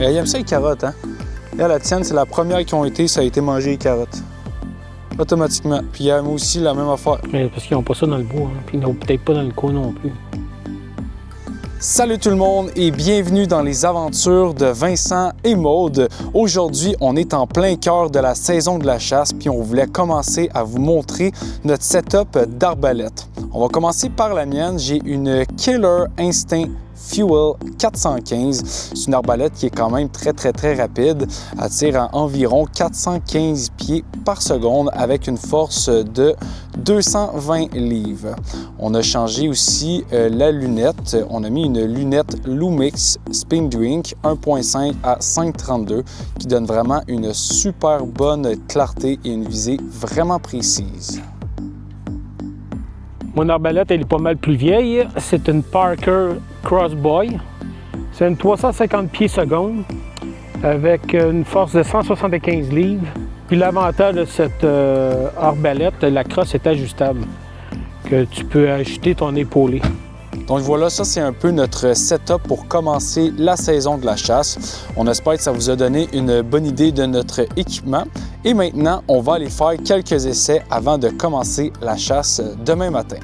Elle aime ça les carottes, hein? Là, la tienne, c'est la première qui ont été, ça a été manger les carottes. Automatiquement. Puis elle aime aussi la même affaire. Mais parce qu'ils n'ont pas ça dans le bois, hein. Puis ils n'ont peut-être pas dans le coin non plus. Salut tout le monde et bienvenue dans les aventures de Vincent et Maude. Aujourd'hui, on est en plein cœur de la saison de la chasse, puis on voulait commencer à vous montrer notre setup d'arbalète. On va commencer par la mienne. J'ai une Killer Instinct Fuel 415. C'est une arbalète qui est quand même très rapide. Elle tire à environ 415 pieds par seconde avec une force de 220 livres. On a changé aussi la lunette. On a mis une lunette Lumix Spin Drink 1.5 à 5.32 qui donne vraiment une super bonne clarté et une visée vraiment précise. Mon arbalète, elle est pas mal plus vieille. C'est une Parker Crossboy. C'est une 350 pieds seconde avec une force de 175 livres. Puis l'avantage de cette arbalète, la crosse est ajustable, que tu peux ajuster ton épaulé. Donc voilà, ça c'est un peu notre setup pour commencer la saison de la chasse. On espère que ça vous a donné une bonne idée de notre équipement. Et maintenant, on va aller faire quelques essais avant de commencer la chasse demain matin.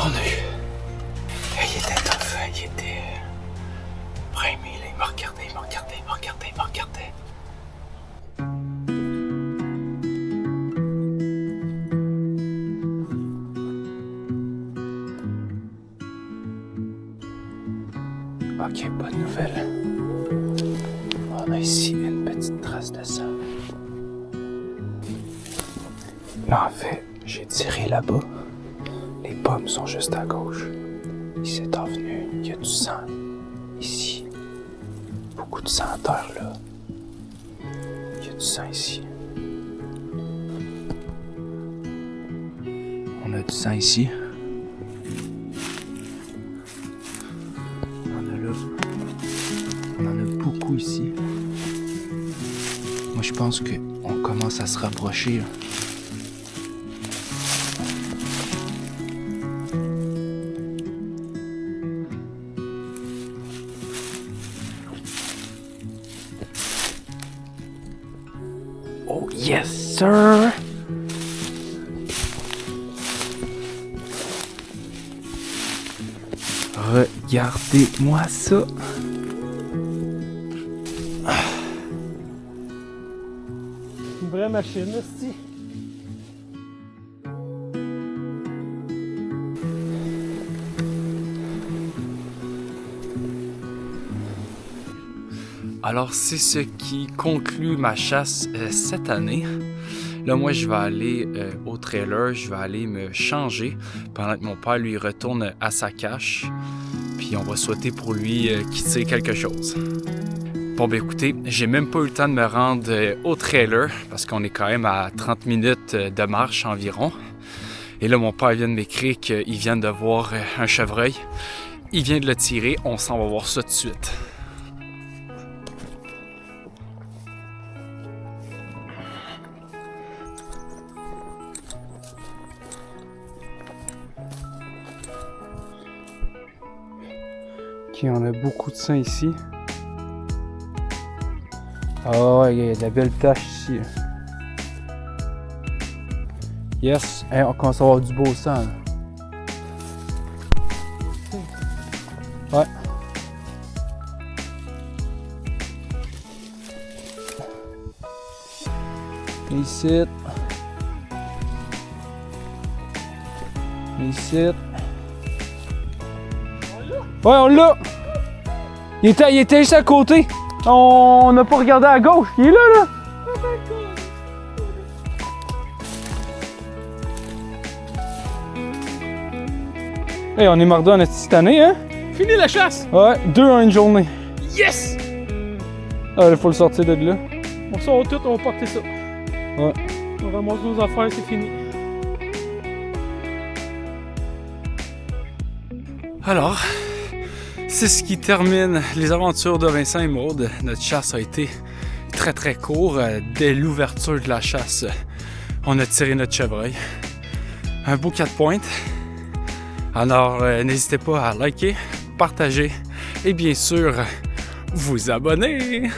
On a eu. Il était tough, il était primé, il m'a regardé. Ok, bonne nouvelle. On a ici une petite trace de sang. Là, en fait, j'ai tiré là-bas. Les pommes sont juste à gauche. Il s'est envenu, il y a du sang ici. Beaucoup de sang à terre là. Il y a du sang ici. On a du sang ici. On en a là. On en a beaucoup ici. Moi, je pense qu'on commence à se rapprocher. Oh yes, sir! Regardez-moi ça! machine, aussi. Alors, c'est ce qui conclut ma chasse cette année. Là, moi, je vais aller au trailer, je vais aller me changer pendant que mon père, lui, retourne à sa cache. Puis on va souhaiter pour lui qu'il tire quelque chose. Bon, ben écoutez, j'ai même pas eu le temps de me rendre au trailer parce qu'on est quand même à 30 minutes de marche environ. Et là, mon père vient de m'écrire qu'il vient de voir un chevreuil. Il vient de le tirer, on s'en va voir ça tout de suite. Ok, on a beaucoup de sang ici. Ah ouais, il y a de la belle tache ici. Yes, hey, on commence à avoir du beau sang. Là. Ouais. Ici. Ici. Ouais, on l'a! Il était juste à côté. On n'a pas regardé à gauche. Il est là. Hey, on est mardi en cette année, hein? Fini la chasse! Ouais, 2 en une journée. Yes! Ah, il faut le sortir de là. On sort tout, on va porter ça. Ouais. On ramasse nos affaires, c'est fini. Alors, c'est ce qui termine les aventures de Vincent et Maude. Notre chasse a été très très court. Dès l'ouverture de la chasse, on a tiré notre chevreuil. Un beau 4 pointes. Alors, n'hésitez pas à liker, partager et bien sûr, vous abonner.